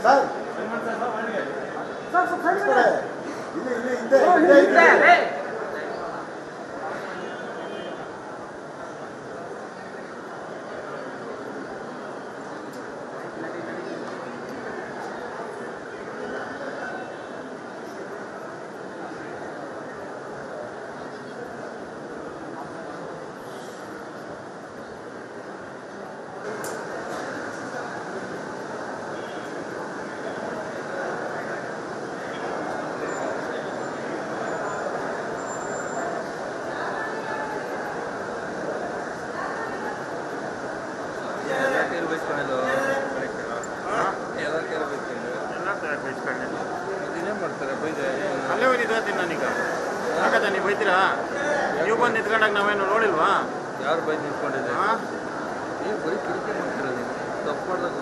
Sir ಅಲ್ಲೇ ಹೋಗಿ ನಿಂತ್ಕೊತೀನಿ ನಾನೀಗ ಆಗದ ನೀವು ಬೈತೀರಾ ನೀವು ಬಂದು ನಿಂತ್ಕೊಂಡಾಗ ನಾವೇನು ನೋಡಿಲ್ವಾ ಯಾರು ಬೈದು ನಿಂತ್ಕೊಂಡಿದ್ದೆ ನೀವು ಬರೀ ಕಿರಿಕಿರಿ ಮಾಡ್ತೀರ ನೀವು ತಪ್ಪು ಮಾಡ್ದಾಗ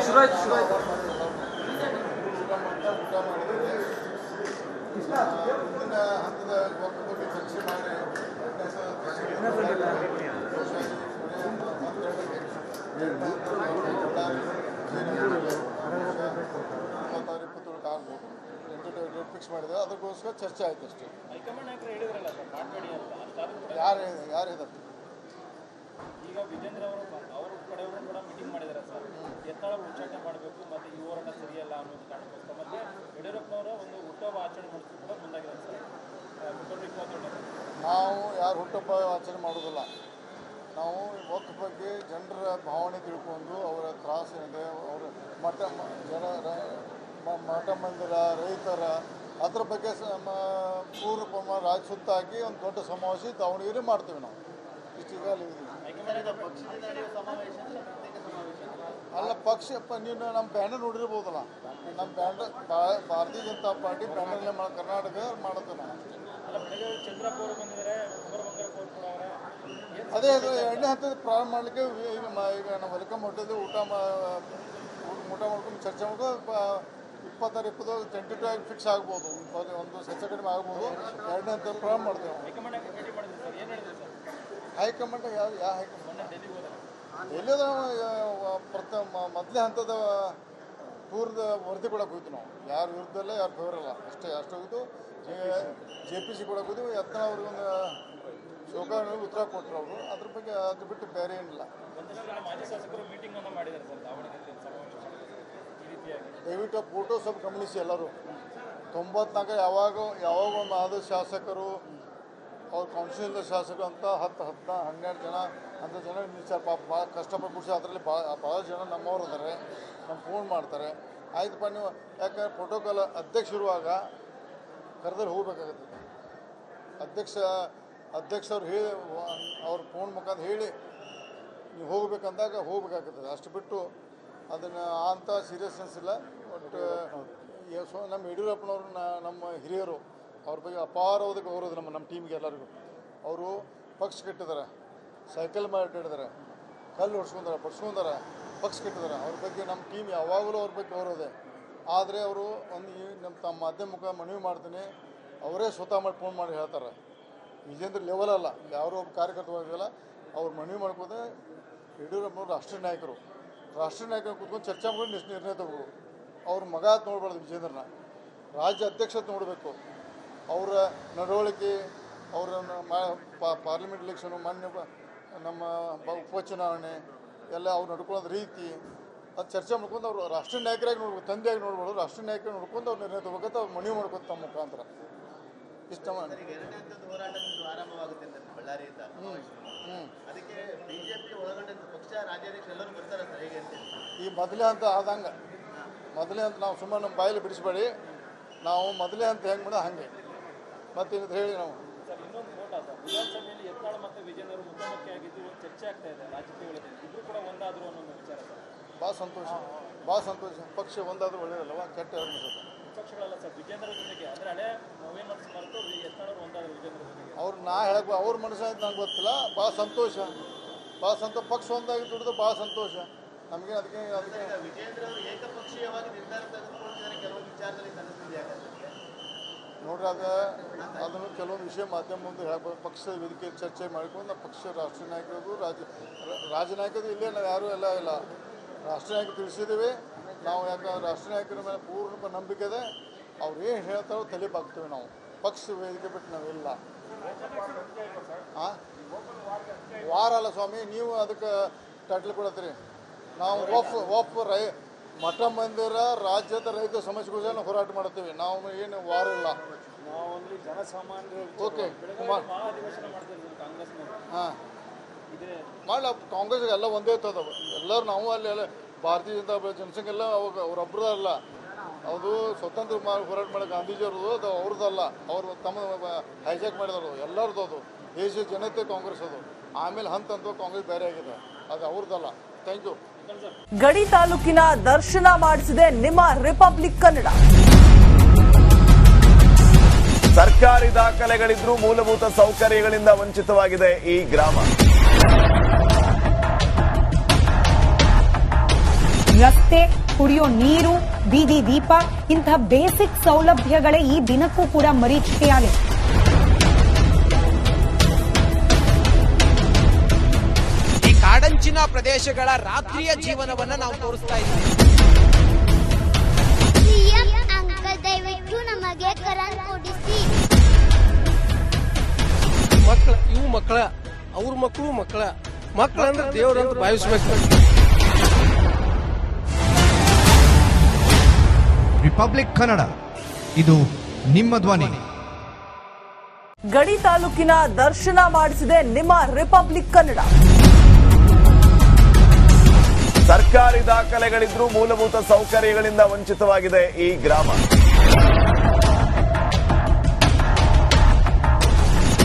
ಶುರುವಾಯ್ತು ಹಂತದ ಬಗ್ಗೆ ಚರ್ಚೆ ಮಾಡಿ ಫಿಕ್ಸ್ ಮಾಡಿದ್ರೆ ಅದಕ್ಕೋಸ್ಕರ ಚರ್ಚೆ ಆಯ್ತು ಅಷ್ಟೇ. ಯಾರು ಇದ್ದಾರೆ ಈಗ ವಿಜೇಂದ್ರ ಅವರು ಕಡೆಯವರು ಕೂಡ ಮೀಟಿಂಗ್ ಮಾಡಿದ್ದಾರೆ ಸರ್. ಯತ್ನಾಳ್ ಉಚ್ಚಾಟನೆ ಮಾಡಬೇಕು ಮತ್ತು ಈ ಹೋರಾಟ ಸರಿಯಲ್ಲ ಅನ್ನೋದು ಕಾರಣಕ್ಕೋಸ್ಕರ ಮತ್ತೆ ಯಡಿಯೂರಪ್ಪನವರ ಒಂದು ಹುಟ್ಟುಹಬ್ಬ ಆಚರಣೆ ಮಾಡಿದ್ರು ಕೂಡ ಮುಂದಾಗಿದ್ದಾರೆ ಸರ್. ನಾವು ಯಾರು ಹುಟ್ಟುಹಬ್ಬ ಆಚರಣೆ ಮಾಡೋದಿಲ್ಲ. ನಾವು ವಕ್ಫ್ ಬಗ್ಗೆ ಜನರ ಭಾವನೆ ತಿಳ್ಕೊಂಡು ಅವರ ತ್ರಾಸು ಏನಿದೆ ಅವರ ಮಠ ಮಂದಿರ ರೈತರ ಅದ್ರ ಬಗ್ಗೆ ಪೂರ್ವ ಪ್ರಮಾಣ ರಾಜ್ಯ ಸುತ್ತಾಗಿ ಒಂದು ದೊಡ್ಡ ಸಮಾವೇಶ ದಾವಣಗೆರೆ ಮಾಡ್ತೀವಿ ನಾವು. ಇಷ್ಟೀಗ ಅಲ್ಲ ಪಕ್ಷ ನೀವು ನಮ್ಮ ಬ್ಯಾನರ್ ನೋಡಿರ್ಬೋದಲ್ಲ. ನಮ್ಮ ಬ್ಯಾನರ್ ಭಾರತೀಯ ಜನತಾ ಪಾರ್ಟಿ ಬ್ಯಾನರ್ನೇ ಕರ್ನಾಟಕ ಮಾಡುತ್ತೆ ನಾವು. ಅದೇ ಎರಡನೇ ಹಂತದ ಪ್ರಾರಂಭ ಮಾಡಲಿಕ್ಕೆ ಈಗ ನಾವು ವೆಲ್ಕಮ್ ಹೊಟ್ಟಿದ್ದು ಊಟ ಮಾಡ್ಕೊಂಡು ಚರ್ಚೆ ಮಾಡ್ಕೊಂಡು 26-20 ಟೆಂಟೇಟಿವ್ ಫಿಕ್ಸ್ ಆಗ್ಬೋದು. ಒಂದು ಹೆಚ್ಚು ಕಡಿಮೆ ಆಗ್ಬೋದು. ಎರಡನೇ ಹಂತದ ಪ್ರಾರಂಭ ಮಾಡ್ತೇವೆ. ಹೈಕಮಾಂಡ್ ಯಾವ ಹೈಕಮಾಂಡ್ ಎಲ್ಲಿದ ಮೊದಲೇ ಹಂತದ ಪೂರ್ವದ ವರದಿ ಕೊಡಕ್ಕೆ ಹೋಯ್ತು ನಾವು. ಯಾರ ವಿರುದ್ಧ ಇಲ್ಲ ಯಾರು ಫೇವರಲ್ಲ ಅಷ್ಟೇ ಹೋಗಿದ್ದು. JPC ಕೊಡಕ್ಕೆ ಹೋದ್ವಿ. ಯತ್ನಾಳ್ ಅವ್ರಿಗೊಂದು ಶೋಕ ಉತ್ತರ ಕೊಟ್ಟರು ಅವರು. ಅದ್ರ ಬಗ್ಗೆ ಅದ್ರ ಬಿಟ್ಟು ಬೇರೆ ಏನಿಲ್ಲ. ದಯವಿಟ್ಟು ಫೋಟೋ ಸ್ವಲ್ಪ ಗಮನಿಸಿ ಎಲ್ಲರೂ. 94 ಯಾವಾಗ ಒಂದು ಆದ ಶಾಸಕರು ಅವ್ರ ಕೌನ್ಸಿಲ್ ಶಾಸಕರು ಅಂತ 10-12 ಜನ ಅಂತ ಜನ ನಿಲ್ಸಾರ ಪಾಪ ಭಾಳ ಕಷ್ಟಪಟ್ಟು ಬಿಡಿಸಿ. ಅದರಲ್ಲಿ ಭಾಳ ಜನ ನಮ್ಮವ್ರು ಇದ್ದಾರೆ. ನಮ್ಮ ಫೋನ್ ಮಾಡ್ತಾರೆ. ಆಯ್ತಪ್ಪ ನೀವು ಯಾಕಂದ್ರೆ ಪ್ರೋಟೋಕಾಲ್ ಅಧ್ಯಕ್ಷರುವಾಗ ಕರೆದಲ್ಲಿ ಹೋಗ್ಬೇಕಾಗತ್ತೆ. ಅಧ್ಯಕ್ಷರು ಹೇಳಿ ಅವ್ರ ಫೋನ್ ಮುಖಾಂತರ ಹೇಳಿ ನೀವು ಹೋಗ್ಬೇಕಂದಾಗ ಹೋಗ್ಬೇಕಾಗ್ತದೆ. ಅಷ್ಟು ಬಿಟ್ಟು ಅದನ್ನು ಅಂಥ ಸೀರಿಯಸ್ನೆಸ್ ಇಲ್ಲ. ಬಟ್ ನಮ್ಮ ಯಡಿಯೂರಪ್ಪನವರು ನಮ್ಮ ಹಿರಿಯರು ಅವ್ರ ಬಗ್ಗೆ ಅಪಾರವಾದ ಗೌರವ ನಮ್ಮ ಟೀಮ್ಗೆ ಎಲ್ಲರಿಗೂ. ಅವರು ಪಕ್ಷ ಕಟ್ಟಿದ್ದಾರೆ, ಸೈಕಲ್ ಮಾಡಿಟ್ಟಿದ್ದಾರೆ, ಕಲ್ಲು ಬಡ್ಸ್ಕೊಂಡಾರೆ, ಪಕ್ಷ ಕಟ್ಟಿದ್ದಾರೆ. ಅವ್ರ ಬಗ್ಗೆ ನಮ್ಮ ಟೀಮ್ ಯಾವಾಗಲೂ ಅವ್ರ ಬಗ್ಗೆ ಗೌರವ ಇದೆ. ಆದರೆ ಅವರು ತಮ್ಮ ಮಾಧ್ಯಮಕ್ಕೆ ಮನವಿ ಮಾಡ್ತೀನಿ, ಅವರೇ ಸ್ವತಃ ಮಾಡಿ ಫೋನ್ ಮಾಡಿ ಹೇಳ್ತಾರೆ. ವಿಜೇಂದ್ರ ಲೆವೆಲ್ ಅಲ್ಲ, ಯಾರೋ ಒಬ್ಬ ಕಾರ್ಯಕರ್ತವಾಗಿಲ್ಲ. ಅವ್ರು ಮನವಿ ಮಾಡ್ಕೋದೆ ಯಡಿಯೂರಪ್ಪನವ್ರು ರಾಷ್ಟ್ರೀಯ ನಾಯಕರು ಕೂತ್ಕೊಂಡು ಚರ್ಚೆ ಮಾಡಿ ನಿರ್ಣಯ ತಗೋಬೇಕು. ಅವ್ರ ಮಗ ನೋಡ್ಬಾರ್ದು ವಿಜೇಂದ್ರನ, ರಾಜ್ಯ ಅಧ್ಯಕ್ಷತೆ ನೋಡಬೇಕು. ಅವರ ನಡವಳಿಕೆ, ಅವರ ಪಾರ್ಲಿಮೆಂಟ್ ಎಲೆಕ್ಷನು, ಮಾನ್ಯ ನಮ್ಮ ಉಪಚುನಾವಣೆ ಎಲ್ಲ ಅವ್ರು ನಡ್ಕೊಳ್ಳೋದು ರೀತಿ ಅದು ಚರ್ಚೆ ಮಾಡ್ಕೊಂಡು ಅವರು ರಾಷ್ಟ್ರೀಯ ನಾಯಕರಾಗಿ ನೋಡ್ಬೇಕು. ತಂದೆಯಾಗಿ ನೋಡ್ಬೋದು, ರಾಷ್ಟ್ರೀಯ ನಾಯಕರಾಗಿ ನೋಡ್ಕೊಂಡು ಅವ್ರು ನಿರ್ಣಯ ತಗೋಬೇಕಂತ ಅವ್ರು ಮನವಿ ಮಾಡ್ಕೊಂಡು ತಮ್ಮ ಮುಖಾಂತರ ಇಷ್ಟ ಮಾಡಿ. ಈ ಮೊದಲೇ ಅಂತ ಆದಂಗೆ ನಾವು ಸುಮ್ಮನೆ ನಮ್ಮ ಬಾಯಲ್ಲಿ ಬಿಡಿಸ್ಬೇಡಿ. ನಾವು ಮೊದಲೇ ಅಂತ ಹೆಂಗೆ ಮಾಡೋದು ಹಾಗೆ ಮತ್ತೇನಿದ್ರೆ ಹೇಳಿ ನಾವು ಸರ್ ಇನ್ನೊಂದು ಫೋಟೋ ಸರ್ ವಿಧಾನಸಭೆಯಲ್ಲಿ ಯತ್ನಾಳ್ ಮತ್ತು ವಿಜೇಂದ್ರ ಅವರು ಮುಖಾಮುಖಿ ಆಗಿದ್ದು ಒಂದು ಚರ್ಚೆ ಆಗ್ತಾ ಇದೆ ರಾಜಕೀಯಗಳಲ್ಲಿ ಇಬ್ಬರು ಕೂಡ ಒಂದಾದ್ರು ಅನ್ನೋ ಒಂದು ವಿಚಾರ ಸರ್ ಭಾಳ ಸಂತೋಷ ಪಕ್ಷ ಒಂದಾದ್ರೂ ಒಳ್ಳೆಯದಲ್ಲವ ಕೆಟ್ಟ ಯಾರು ಅನ್ಸುತ್ತೆ ಪಕ್ಷಗಳಲ್ಲ ಸರ್ ವಿಜೇಂದ್ರ ಜೊತೆಗೆ ಅಂದರೆ ಹಳೆ ನವೀನ್ ಮನಸ್ಸು ಮರೆತು ಯತ್ನಾಳ್ ಅವರು ಒಂದಾದ್ರು ವಿಜೇಂದ್ರ ಜೊತೆಗೆ ಅವ್ರು ನಾ ಹೇಳಕ್ಕೆ ಅವ್ರ ಮನಸ್ಸು ಆಯ್ತು ನಂಗೆ ಗೊತ್ತಿಲ್ಲ ಭಾಳ ಸಂತೋಷ ಪಕ್ಷ ಒಂದಾಗಿ ದುಡಿದು ಭಾಳ ಸಂತೋಷ ನಮಗೆ ಅದಕ್ಕೆ ವಿಜೇಂದ್ರ ಅವರು ಏಕಪಕ್ಷೀಯವಾಗಿ ನಿರ್ಧಾರ ತೆಗೆದುಕೊಂಡಿದ್ದಾರೆ ಕೆಲವೊಂದು ವಿಚಾರದಲ್ಲಿ ನೋಡ್ರಿ ಅದನ್ನು ಕೆಲವೊಂದು ವಿಷಯ ಮಾಧ್ಯಮ ಮುಂದೆ ಹೇಳ್ಬೋದು ಪಕ್ಷದ ವೇದಿಕೆ ಚರ್ಚೆ ಮಾಡ್ಕೊಂಡು ಪಕ್ಷ ರಾಷ್ಟ್ರೀಯ ನಾಯಕರು ರಾಜ್ಯ ನಾಯಕರು ಇಲ್ಲೇ ನಾವು ಯಾರೂ ಎಲ್ಲ ಇಲ್ಲ ರಾಷ್ಟ್ರೀಯ ನಾಯಕರು ತಿಳಿಸಿದ್ದೀವಿ ನಾವು ಯಾಕಂದ್ರೆ ರಾಷ್ಟ್ರೀಯ ನಾಯಕರ ಮೇಲೆ ಪೂರ್ಣ ನಂಬಿಕೆ ಇದೆ ಅವ್ರು ಏನು ಹೇಳ್ತಾರೋ ತಲೆಬಾಗ್ತೀವಿ ನಾವು ಪಕ್ಷ ವೇದಿಕೆ ಬಿಟ್ಟು ನಾವಿಲ್ಲ ಹಾಂ ವಾರ ಅಲ್ಲ ಸ್ವಾಮಿ ನೀವು ಅದಕ್ಕೆ ಟೈಟ್ಲ್ ಕೊಡತ್ತೀರಿ ನಾವು ಮಠ ಮಂದಿರ ರಾಜ್ಯದ ರೈತ ಸಮಸ್ಯೆಗಳನ್ನು ಹೋರಾಟ ಮಾಡ್ತೀವಿ ನಾವು ಏನು ವಾರ ಇಲ್ಲ ನಾವು ಒಂದು ಜನಸಾಮಾನ್ಯರು ಓಕೆ ಮಹಾಧಿವೇಶನ ಮಾಡ್ತಿದ್ದೀವಿ ಕಾಂಗ್ರೆಸ್ನವರು ಹಾಂ ಇದೇ ಮಾಡಲ ಕಾಂಗ್ರೆಸ್ಗೆ ಎಲ್ಲ ಒಂದೇ ಇರ್ತದವು ಎಲ್ಲರೂ ನಾವು ಅಲ್ಲಿ ಎಲ್ಲ ಭಾರತೀಯ ಜನತಾ ಜನಸಂಘ ಎಲ್ಲ ಅವಾಗ ಅವರೊಬ್ಬರ ಅಲ್ಲ ಅದು ಸ್ವತಂತ್ರ ಹೋರಾಟ ಮಾಡೋ ಗಾಂಧೀಜಿಯವ್ರದ್ದು ಅದು ಅವ್ರದ್ದಲ್ಲ ಅವರು ತಮ್ಮ ಹೈಜಾಕ್ ಮಾಡಿದವರು ಎಲ್ಲರದ್ದು ಅದು ದೇಶದ ಜನತೆ ಕಾಂಗ್ರೆಸ್ ಅದು ಆಮೇಲೆ ಹಂತ ಕಾಂಗ್ರೆಸ್ ಬೇರೆ ಆಗಿದೆ ಅದು ಅವ್ರದ್ದಲ್ಲ ಥ್ಯಾಂಕ್ ಯು ಗಡಿ ತಾಲೂಕಿನ ದರ್ಶನ ಮಾಡಿಸಿದೆ ನಿಮ್ಮ ರಿಪಬ್ಲಿಕ್ ಕನ್ನಡ. ಸರ್ಕಾರಿ ದಾಖಲೆಗಳಿದ್ರೂ ಮೂಲಭೂತ ಸೌಕರ್ಯಗಳಿಂದ ವಂಚಿತವಾಗಿದೆ ಈ ಗ್ರಾಮ. ರಸ್ತೆ, ಕುಡಿಯೋ ನೀರು, ಬೀದಿ ದೀಪ ಇಂತಹ ಬೇಸಿಕ್ ಸೌಲಭ್ಯಗಳೇ ಈ ದಿನಕ್ಕೂ ಕೂಡ ಮರೀಚಿಕೆಯಾಗಿದೆ. ಈ ಕಾಡಂಚಿನ ಪ್ರದೇಶಗಳ ರಾತ್ರಿಯ ಜೀವನವನ್ನ ನಾವು ತೋರಿಸ್ತಾ ಇದ್ದೀವಿ. ಅಂಕಲ್ ದಯವಿಟ್ಟು ನಮಗೆ ಕರೆಂಟ್ ಕೊಡಿಸಿ. ಇವು ಮಕ್ಕಳ ಅವ್ರ ಮಕ್ಕಳು ಅಂದ್ರೆ ದೇವರಂತ ಭಾವಿಸ್ಬೇಕು. ರಿಪಬ್ಲಿಕ್ ಕನ್ನಡ, ಇದು ನಿಮ್ಮ ಧ್ವನಿ. ಗಡಿ ತಾಲೂಕಿನ ದರ್ಶನ ಮಾಡಿಸಿದೆ ನಿಮ್ಮ ರಿಪಬ್ಲಿಕ್ ಕನ್ನಡ. ಸರ್ಕಾರಿ ದಾಖಲೆಗಳಿದ್ರೂ ಮೂಲಭೂತ ಸೌಕರ್ಯಗಳಿಂದ ವಂಚಿತವಾಗಿದೆ ಈ ಗ್ರಾಮ.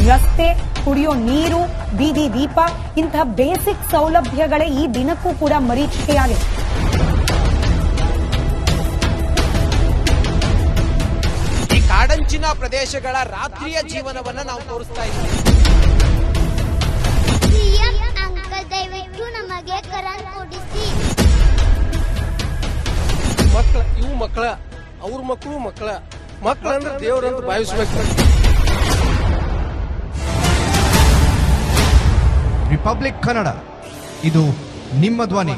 ರಸ್ತೆ, ಕುಡಿಯೋ ನೀರು, ಬೀದಿ ದೀಪ ಇಂತಹ ಬೇಸಿಕ್ ಸೌಲಭ್ಯಗಳೇ ಈ ದಿನಕ್ಕೂ ಕೂಡ ಮರೀಚಿಕೆಯಾಗಿದೆ. ಈ ಕಾಡಂಚಿನ ಪ್ರದೇಶಗಳ ರಾತ್ರಿಯ ಜೀವನವನ್ನ ನಾವು ತೋರಿಸ್ತಾ ಇದ್ದೀವಿ. ಅಂಕಲ್ ದಯವಿಟ್ಟು ನಮಗೆ ಕರೆಂಟ್ ಕೊಡಿಸಿ. ಇವು ಮಕ್ಕಳ ಅವ್ರ ಮಕ್ಕಳು ಅಂದ್ರೆ ದೇವರಂತ ಭಾವಿಸ್ಬೇಕು. ರಿಪಬ್ಲಿಕ್ ಕನ್ನಡ, ಇದು ನಿಮ್ಮ ಧ್ವನಿ.